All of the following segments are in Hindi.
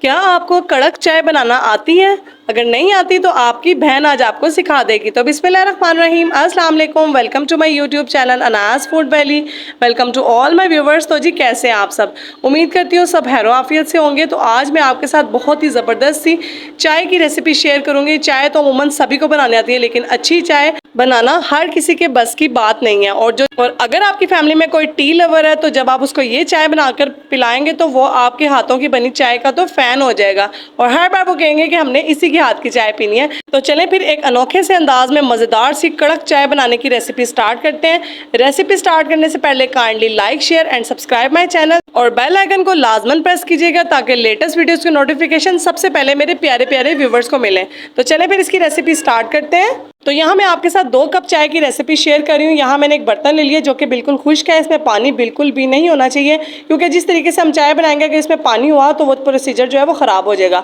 क्या आपको कड़क चाय बनाना आती है? अगर नहीं आती तो आपकी बहन आज आपको सिखा देगी। तो बिस्मिल्लाहिर्रहमानिर्रहीम, अस्सलाम वालेकुम, welcome to my YouTube channel Anaaj food valley. Welcome to all my viewers. तो जी कैसे हैं आप सब? उम्मीद करती हूँ सब खैर आफियत से होंगे। तो आज मैं आपके साथ बहुत ही ज़बरदस्त सी चाय की रेसिपी शेयर करूँगी। चाय तो अमूमन सभी को बनानी आती है, लेकिन अच्छी चाय बनाना हर किसी के बस की बात नहीं है। और अगर आपकी फैमिली में कोई टी लवर है तो जब आप उसको ये चाय बनाकर पिलाएंगे तो वो आपके हाथों की बनी चाय का तो फैन हो जाएगा और हर बार वो कहेंगे कि हमने इसी के हाथ की चाय पीनी है। तो चलें फिर एक अनोखे से अंदाज में मज़ेदार सी कड़क चाय बनाने की रेसिपी स्टार्ट करते हैं। रेसिपी स्टार्ट करने से पहले kindly like, share and subscribe my channel और बेल आइकन को लाजमन प्रेस कीजिएगा ताकि लेटेस्ट वीडियोस की नोटिफिकेशन सबसे पहले मेरे प्यारे प्यारे व्यूवर्स को मिले। तो चलें फिर इसकी रेसिपी स्टार्ट करते हैं। तो यहाँ मैं आपके साथ 2 कप चाय की रेसिपी शेयर कर रही हूँ। यहाँ मैंने एक बर्तन ले लिया जो कि बिल्कुल खुश्क है, इसमें पानी बिल्कुल भी नहीं होना चाहिए, क्योंकि जिस तरीके से हम चाय बनाएंगे अगर इसमें पानी हुआ तो वो प्रोसीजर जो है वो ख़राब हो जाएगा।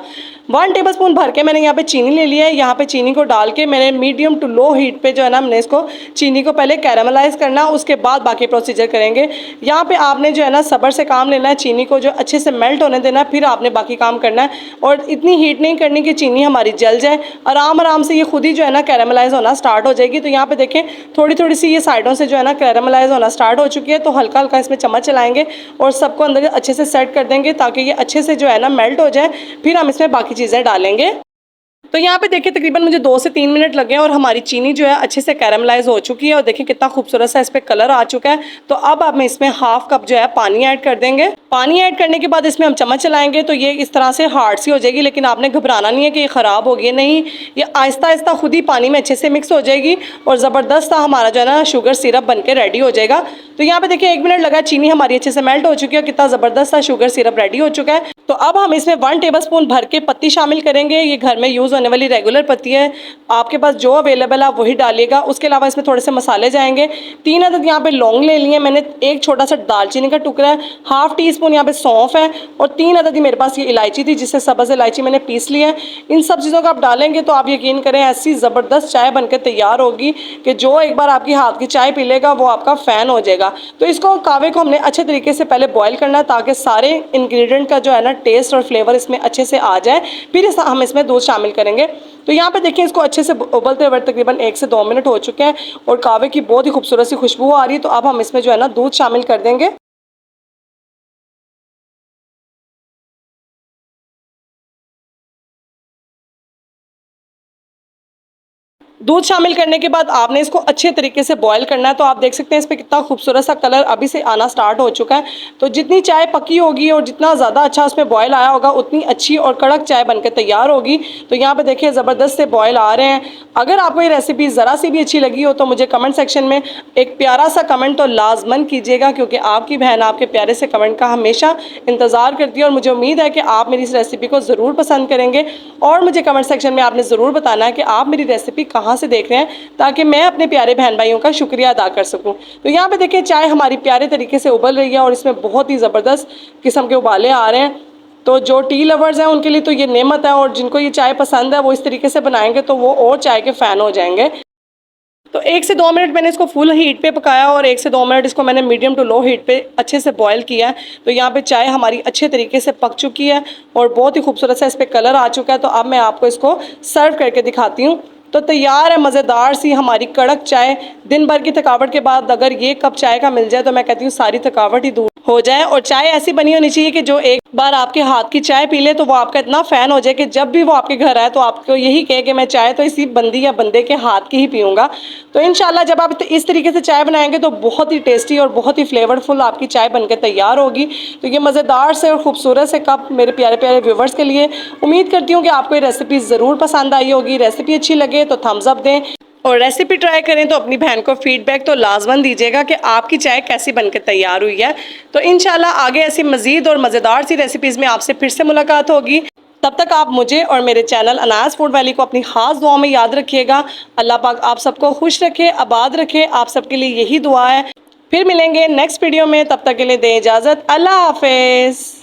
1 टेबलस्पून भर के मैंने यहाँ पे चीनी ले लिया है। यहाँ पे चीनी को डाल के मैंने मीडियम टू लो हीट पे जो है ना हमने इसको चीनी को पहले कैरामलाइज करना, उसके बाद बाकी प्रोसीजर करेंगे। यहाँ पे आपने जो है ना सब्र से काम लेना है, चीनी को जो अच्छे से मेल्ट होने देना है, फिर आपने बाकी काम करना है। और इतनी हीट नहीं करनी कि चीनी हमारी जल जाए, आराम आराम से ये खुद ही जो है ना कैरामलाइज होना स्टार्ट हो जाएगी। तो यहाँ पे देखें थोड़ी थोड़ी सी ये साइडों से जो है ना कैरामलाइज होना स्टार्ट हो चुकी है। तो हल्का हल्का इसमें चम्मच चलाएंगे और सबको अंदर अच्छे से सेट कर देंगे ताकि ये अच्छे से जो है ना मेल्ट हो जाए। फिर हम इसमें बाकी चीज़ें डालेंगे। तो यहाँ पे देखिए तकरीबन मुझे 2 से 3 मिनट लगे और हमारी चीनी जो है अच्छे से कैरामलाइज हो चुकी है और देखिए कितना खूबसूरत सा इस पर कलर आ चुका है। तो अब आप इसमें हाफ कप जो है पानी ऐड कर देंगे। पानी ऐड करने के बाद इसमें हम चम्मच चलाएंगे तो ये इस तरह से हार्ड सी हो जाएगी, लेकिन आपने घबराना नहीं है कि ये ख़राब होगी, नहीं, ये आहिस्ता आहिस्ता खुद ही पानी में अच्छे से मिक्स हो जाएगी और ज़बरदस्त सा हमारा जो है ना शुगर सिरप बन के रेडी हो जाएगा। तो यहाँ पे देखिए 1 मिनट लगा, चीनी हमारी अच्छे से मेल्ट हो चुकी है, कितना ज़बरदस्त सा शुगर सिरप रेडी हो चुका है। तो अब हम इसमें 1 टेबलस्पून भर के पत्ती शामिल करेंगे। ये घर में यूज़ होने वाली रेगुलर पत्ती है, आपके पास जो अवेलेबल है आप वही डालिएगा। उसके अलावा इसमें थोड़े से मसाले जाएंगे। 3 अदद यहाँ पे लौंग ले लिए मैंने, एक छोटा सा दालचीनी का टुकड़ा है, हाफ टी स्पून यहाँ पे सौंफ है और 3 अदद ही मेरे पास ये इलायची थी जिससे सब्ज़ इलायची मैंने पीस ली है। इन सब चीज़ों को आप डालेंगे तो आप यकीन करें ऐसी ज़बरदस्त चाय बनकर तैयार होगी कि जो एक बार आपकी हाथ की चाय पी लेगा वो आपका फ़ैन हो जाएगा। तो इसको कावे को हमने अच्छे तरीके से पहले बॉयल करना है ताकि सारे इंग्रेडिएंट का जो है ना टेस्ट और फ्लेवर इसमें अच्छे से आ जाए। फिर हम इसमें दूध शामिल करेंगे। तो यहाँ पे देखिए इसको अच्छे से उबलते हुए तकरीबन 1 से 2 मिनट हो चुके हैं और कावे की बहुत ही खूबसूरत सी खुशबू आ रही है। तो अब हम इसमें जो है ना दूध शामिल कर देंगे। दूध शामिल करने के बाद आपने इसको अच्छे तरीके से बॉयल करना है। तो आप देख सकते हैं इस पर कितना खूबसूरत सा कलर अभी से आना स्टार्ट हो चुका है। तो जितनी चाय पकी होगी और जितना ज़्यादा अच्छा उसमें बॉयल आया होगा उतनी अच्छी और कड़क चाय बनकर तैयार होगी। तो यहाँ पे देखिए ज़बरदस्त से बॉयल आ रहे हैं। अगर आपको ये रेसिपी ज़रा सी भी अच्छी लगी हो तो मुझे कमेंट सेक्शन में एक प्यारा सा कमेंट तो लाजमन कीजिएगा, क्योंकि आपकी बहन आपके प्यारे से कमेंट का हमेशा इंतज़ार करती है और मुझे उम्मीद है कि आप मेरी इस रेसिपी को ज़रूर पसंद करेंगे। और मुझे कमेंट सेक्शन में आपने ज़रूर बताना है कि आप मेरी रेसिपी कहाँ से देख रहे हैं ताकि मैं अपने प्यारे बहन भाइयों का शुक्रिया अदा कर सकूं। तो यहाँ पे देखिए चाय हमारी प्यारे तरीके से उबल रही है और इसमें बहुत ही ज़बरदस्त किस्म के उबाले आ रहे हैं। तो जो टी लवर्स हैं उनके लिए तो ये नेमत है और जिनको ये चाय पसंद है वो इस तरीके से बनाएंगे तो वो और चाय के फ़ैन हो जाएंगे। तो 1 से 2 मिनट मैंने इसको फुल हीट पे पकाया और 1 से 2 मिनट इसको मैंने मीडियम टू लो हीट पे अच्छे से बॉयल किया है। तो यहाँ पे चाय हमारी अच्छे तरीके से पक चुकी है और बहुत ही खूबसूरत सा इस पर कलर आ चुका है। तो अब मैं आपको इसको सर्व करके दिखाती हूँ। तो तैयार है मज़ेदार सी हमारी कड़क चाय। दिन भर की थकावट के बाद अगर ये कप चाय का मिल जाए तो मैं कहती हूँ सारी थकावट ही दूर हो जाए। और चाय ऐसी बनी होनी चाहिए कि जो एक बार आपके हाथ की चाय पी ले तो वो आपका इतना फ़ैन हो जाए कि जब भी वो आपके घर आए तो आपको यही कहे कि मैं चाय तो इसी बंदी या बंदे के हाथ की ही पीऊँगा। तो इंशाल्लाह जब आप इस तरीके से चाय बनाएंगे तो बहुत ही टेस्टी और बहुत ही फ्लेवरफुल आपकी चाय बनकर तैयार होगी। तो ये मज़ेदार से और ख़ूबसूरत से कप मेरे प्यारे प्यारे व्यूवर्स के लिए। उम्मीद करती हूँ कि आपको ये रेसिपी ज़रूर पसंद आई होगी। रेसिपी अच्छी लगे तो थम्स अप दें और रेसिपी ट्राई करें तो अपनी बहन को फीडबैक तो लाजमन दीजिएगा कि आपकी चाय कैसी बनकर तैयार हुई है। तो इंशाल्लाह आगे ऐसी मज़ीद और मज़ेदार सी रेसिपीज़ में आपसे फिर से मुलाकात होगी। तब तक आप मुझे और मेरे चैनल अनाज फूड वैली को अपनी ख़ास दुआ में याद रखिएगा। अल्लाह पाक आप सबको खुश रखे, आबाद रखे, आप सबके लिए यही दुआ है। फिर मिलेंगे नेक्स्ट वीडियो में, तब तक के लिए दें इजाज़त। अल्लाह हाफिज़।